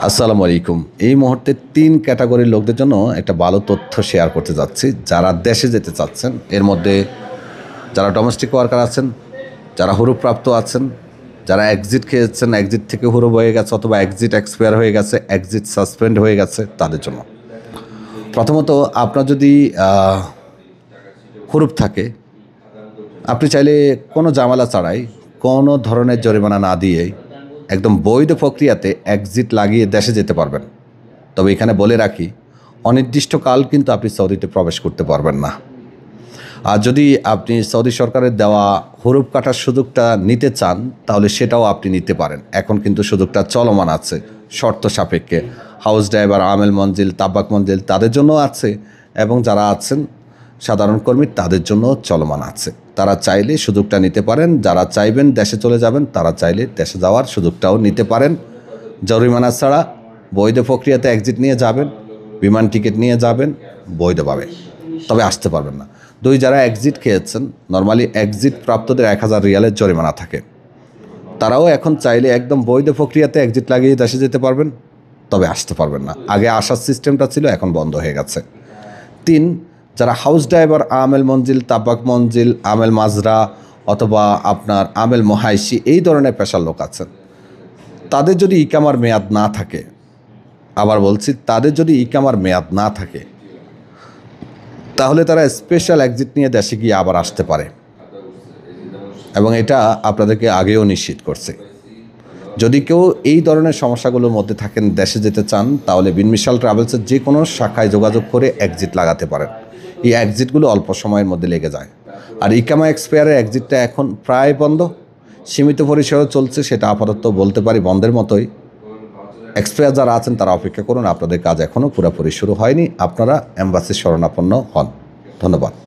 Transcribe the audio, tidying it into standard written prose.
আসসালামু আলাইকুম। এই মুহূর্তে ৩ ক্যাটাগরির লোকদের জন্য একটা ভালো তথ্য শেয়ার করতে যাচ্ছি, যারা দেশে যেতে চাচ্ছেন। এর মধ্যে যারা ডোমেস্টিক ওয়ার্কার আছেন, যারা হুরুপ্রাপ্ত আছেন, যারা এক্সিট খেয়েছেন, এক্সিট থেকে হুরুপ হয়ে গেছে অথবা এক্সিট এক্সপায়ার হয়ে গেছে, এক্সিট সাসপেন্ড হয়ে গেছে, তাদের জন্য। প্রথমত, আপনার যদি হুরুপ থাকে, আপনি চাইলে কোনো ঝামেলা ছাড়াই, কোনো ধরনের জরিমানা না দিয়েই একদম বৈধ প্রক্রিয়াতে এক্সিট লাগিয়ে দেশে যেতে পারবেন। তবে এখানে বলে রাখি, অনির্দিষ্টকাল কিন্তু আপনি সৌদিতে প্রবেশ করতে পারবেন না। আর যদি আপনি সৌদি সরকারের দেওয়া হুরুপ কাটার সুযোগটা নিতে চান, তাহলে সেটাও আপনি নিতে পারেন। এখন কিন্তু সুযোগটা চলমান আছে শর্ত সাপেক্ষে। হাউস ড্রাইভার, আমেল মঞ্জিল, তাব্বাক মঞ্জিল তাদের জন্য আছে, এবং যারা আছেন সাধারণ কর্মী তাদের জন্য চলমান আছে। তারা চাইলে সুযোগটা নিতে পারেন। যারা চাইবেন দেশে চলে যাবেন, তারা চাইলে দেশে যাওয়ার সুযোগটাও নিতে পারেন জরিমানা ছাড়া। বৈধ প্রক্রিয়াতে এক্সিট নিয়ে যাবেন, বিমান টিকিট নিয়ে যাবেন বৈধভাবে, তবে আসতে পারবেন না। যারা এক্সিট খেয়েছেন, নর্মালি এক্সিট প্রাপ্তদের 1000 রিয়ালের জরিমানা থাকে। তারাও এখন চাইলে একদম বৈধ প্রক্রিয়াতে এক্সিট লাগিয়ে দেশে যেতে পারবেন, তবে আসতে পারবেন না। আগে আসার সিস্টেমটা ছিল, এখন বন্ধ হয়ে গেছে। 3, যারা হাউস ড্রাইভার, আমেল মঞ্জিল, তাব্বাক মঞ্জিল, আমেল মাজরা অথবা আপনার আমেল মহাইশি এই ধরনের পেশার লোক আছেন, তাদের যদি ইকামার মেয়াদ না থাকে, আবার বলছি, তাদের যদি ইকামার মেয়াদ না থাকে, তাহলে তারা স্পেশাল এক্সিট নিয়ে দেশে গিয়ে আবার আসতে পারে, এবং এটা আপনাদেরকে আগেও নিশ্চিত করছে। যদি কেউ এই ধরনের সমস্যাগুলোর মধ্যে থাকেন, দেশে যেতে চান, তাহলে বিন মিশাল ট্রাভেলসের যে কোনো শাখায় যোগাযোগ করে এক্সিট লাগাতে পারেন। এই এক্সিটগুলো অল্প সময়ের মধ্যে লেগে যায়। আর ইকামা এক্সপায়ারের এক্সিটটা এখন প্রায় বন্ধ, সীমিত পরিসরে চলছে, সেটা আপাতত বলতে পারি বন্ধের মতোই। এক্সপায়ার যারা আছেন তারা অপেক্ষা করুন, আপনাদের কাজ এখনও পুরোপুরি শুরু হয়নি। আপনারা এম্বাসির শরণাপন্ন হন। ধন্যবাদ।